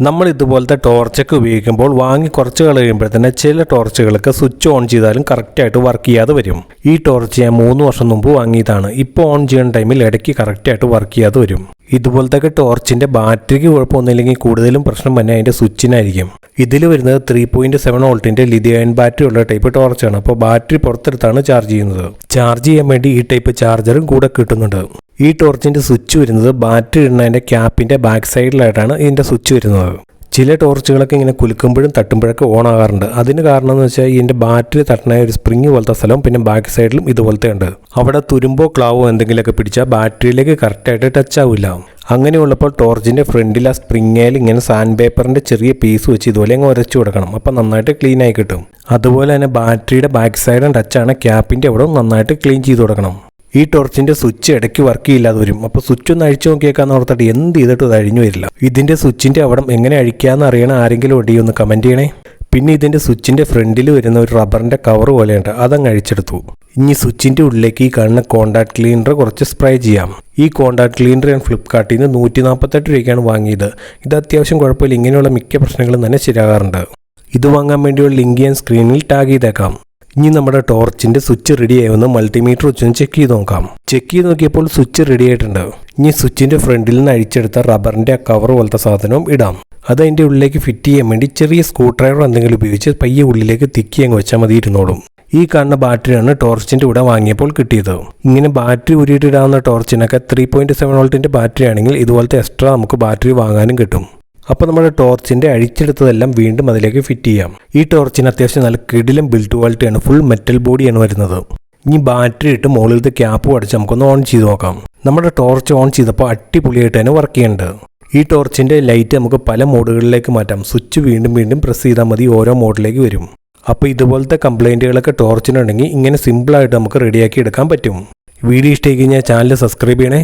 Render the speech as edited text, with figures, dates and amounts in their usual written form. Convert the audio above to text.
നമ്മൾ ഇതുപോലത്തെ ടോർച്ചൊക്കെ ഉപയോഗിക്കുമ്പോൾ വാങ്ങി കുറച്ച് കഴിയുമ്പോൾ തന്നെ ചില ടോർച്ചുകളൊക്കെ സ്വിച്ച് ഓൺ ചെയ്താലും കറക്റ്റായിട്ട് വർക്ക് ചെയ്യാതെ വരും. ഈ ടോർച്ച് ഞാൻ 3 വർഷം മുമ്പ് വാങ്ങിയതാണ്. ഇപ്പോൾ ഓൺ ചെയ്യുന്ന ടൈമിൽ ഇടയ്ക്ക് കറക്റ്റായിട്ട് വർക്ക് ചെയ്യാതെ വരും. ഇതുപോലത്തെ ടോർച്ചിൻ്റെ ബാറ്ററിക്ക് കുഴപ്പമൊന്നുമില്ലെങ്കിൽ കൂടുതലും പ്രശ്നം തന്നെ അതിൻ്റെ സ്വിച്ചിനായിരിക്കും. ഇതിൽ വരുന്നത് 3.7 വോൾട്ടിൻ്റെ ലിഥിയം ബാറ്ററി ഉള്ള ടൈപ്പ് ടോർച്ചാണ്. അപ്പോൾ ബാറ്ററി പുറത്തെടുത്താണ് ചാർജ് ചെയ്യുന്നത്. ചാർജ് ചെയ്യാൻ വേണ്ടി ഈ ടൈപ്പ് ചാർജറും കൂടെ കിട്ടുന്നുണ്ട്. ഈ ടോർച്ചിൻ്റെ സ്വിച്ച് വരുന്നത് ബാറ്ററി ഇടുന്നതിൻ്റെ ക്യാപ്പിൻ്റെ ബാക്ക് സൈഡിലായിട്ടാണ് ഇതിൻ്റെ സ്വിച്ച് വരുന്നത്. ചില ടോർച്ചുകളൊക്കെ ഇങ്ങനെ കുലുക്കുമ്പോഴും തട്ടുമ്പോഴൊക്കെ ഓൺ ആകാറുണ്ട്. അതിന് കാരണം എന്ന് വെച്ചാൽ ഇതിൻ്റെ ബാറ്ററി തട്ടണ ഒരു സ്പ്രിങ് പോലത്തെ സ്ഥലം പിന്നെ ബാക്ക് സൈഡിലും ഇതുപോലത്തെ ഉണ്ട്. അവിടെ തുരുമ്പോ ക്ലാവോ എന്തെങ്കിലുമൊക്കെ പിടിച്ചാൽ ബാറ്ററിയിലേക്ക് കറക്റ്റായിട്ട് ടച്ച് ആവില്ല. അങ്ങനെയുള്ളപ്പോൾ ടോർച്ചിൻ്റെ ഫ്രണ്ടിൽ ആ സ്പ്രിങ്ങയിൽ ഇങ്ങനെ സാൻഡ് പേപ്പറിൻ്റെ ചെറിയ പീസ് വെച്ച് ഇതുപോലെ അങ്ങ് ഉരച്ചു കൊടുക്കണം. അപ്പോൾ നന്നായിട്ട് ക്ലീൻ ആയി കിട്ടും. അതുപോലെ തന്നെ ബാറ്ററിയുടെ ബാക്ക് സൈഡും ടച്ചാണ് ക്യാപ്പിൻ്റെ അവിടെ നന്നായിട്ട് ക്ലീൻ ചെയ്ത് കൊടുക്കണം. ഈ ടോർച്ചിൻ്റെ സ്വിച്ച് ഇടയ്ക്ക് വർക്ക് ചെയ്യില്ലാതെ വരും. അപ്പോൾ സ്വിച്ച് ഒന്ന് അഴിച്ചു നോക്കിയേക്കാന്ന് ഓർത്തിട്ട് എന്ത് ചെയ്തിട്ട് അത് അഴിഞ്ഞു വരില്ല. ഇതിൻ്റെ സ്വിച്ചിൻ്റെ അവിടെ എങ്ങനെ അഴിക്കാമെന്ന് അറിയണ ആരെങ്കിലും ഒടിയോ ഒന്ന് കമൻറ്റ് ചെയ്യണേ. പിന്നെ ഇതിൻ്റെ സ്വിച്ചിൻ്റെ ഫ്രണ്ടിൽ വരുന്ന ഒരു റബ്ബറിൻ്റെ കവർ പോലെയുണ്ട്, അതങ്ങ് അഴിച്ചെടുത്തു. ഇനി സ്വിച്ചിൻ്റെ ഉള്ളിലേക്ക് ഈ കാണുന്ന കോണ്ടാക്ട് ക്ലീനർ കുറച്ച് സ്പ്രേ ചെയ്യാം. ഈ കോണ്ടാക്ട് ക്ലീനർ ഞാൻ ഫ്ലിപ്കാർട്ടിൽ നിന്ന് 148 രൂപയ്ക്കാണ് വാങ്ങിയത്. ഇത് അത്യാവശ്യം കുഴപ്പമില്ല. ഇങ്ങനെയുള്ള മിക്ക പ്രശ്നങ്ങളും തന്നെ ശരിയാകാറുണ്ട്. ഇത് വാങ്ങാൻ വേണ്ടിയുള്ള ലിങ്ക് ഞാൻ സ്ക്രീനിൽ ടാഗ് ചെയ്തേക്കാം. ഇനി നമ്മുടെ ടോർച്ചിൻ്റെ സ്വിച്ച് റെഡി ആയെന്ന് മൾട്ടിമീറ്റർ വെച്ചൊന്ന് ചെക്ക് ചെയ്ത് നോക്കാം. ചെക്ക് ചെയ്ത് നോക്കിയപ്പോൾ സ്വിച്ച് റെഡി ആയിട്ടുണ്ട്. ഇനി സ്വിച്ചിൻ്റെ ഫ്രണ്ടിൽ നിന്ന് അഴിച്ചെടുത്ത റബ്ബറിൻ്റെ ആ കവർ പോലത്തെ സാധനവും ഇടാം. അത് അതിൻ്റെ ഉള്ളിലേക്ക് ഫിറ്റ് ചെയ്യാൻ വേണ്ടി ചെറിയ സ്ക്രൂ ഡ്രൈവർ എന്തെങ്കിലും ഉപയോഗിച്ച് പയ്യെ ഉള്ളിലേക്ക് തിക്കി അങ്ങ് വെച്ചാൽ മതി, ഇരുന്നോളും. ഈ കാണുന്ന ബാറ്ററിയാണ് ടോർച്ചിൻ്റെ കൂടെ വാങ്ങിയപ്പോൾ കിട്ടിയത്. ഇങ്ങനെ ബാറ്ററി ഊരിയിട്ടിടാവുന്ന ടോർച്ചിനൊക്കെ 3.7 വോൾട്ടിൻ്റെ ബാറ്ററി ആണെങ്കിൽ ഇതുപോലത്തെ എക്സ്ട്രാ നമുക്ക് ബാറ്ററി വാങ്ങാനും കിട്ടും. അപ്പോൾ നമ്മുടെ ടോർച്ചിൻ്റെ അഴിച്ചെടുത്തതെല്ലാം വീണ്ടും അതിലേക്ക് ഫിറ്റ് ചെയ്യാം. ഈ ടോർച്ചിന് അത്യാവശ്യം നല്ല കിടിലം ബിൽഡ് ക്വാളിറ്റിയാണ്. ഫുൾ മെറ്റൽ ബോഡിയാണ് വരുന്നത്. ഇനി ബാറ്ററി ഇട്ട് മുകളിലത്തെ ക്യാപ്പ് അടിച്ച് നമുക്കൊന്ന് ഓൺ ചെയ്ത് നോക്കാം. നമ്മുടെ ടോർച്ച് ഓൺ ചെയ്തപ്പോൾ അടിപൊളിയായിട്ട് തന്നെ വർക്ക് ചെയ്യുന്നുണ്ട്. ഈ ടോർച്ചിൻ്റെ ലൈറ്റ് നമുക്ക് പല മോഡുകളിലേക്ക് മാറ്റാം. സ്വിച്ച് വീണ്ടും പ്രസ് ചെയ്താൽ മതി, ഓരോ മോഡിലേക്ക് വരും. അപ്പോൾ ഇതുപോലത്തെ കംപ്ലൈൻറ്റുകളൊക്കെ ടോർച്ചിനുണ്ടെങ്കിൽ ഇങ്ങനെ സിമ്പിളായിട്ട് നമുക്ക് റെഡിയാക്കി എടുക്കാൻ പറ്റും. വീഡിയോ ഇഷ്ടമായി കഴിഞ്ഞാൽ ചാനൽ സബ്സ്ക്രൈബ് ചെയ്യണേ.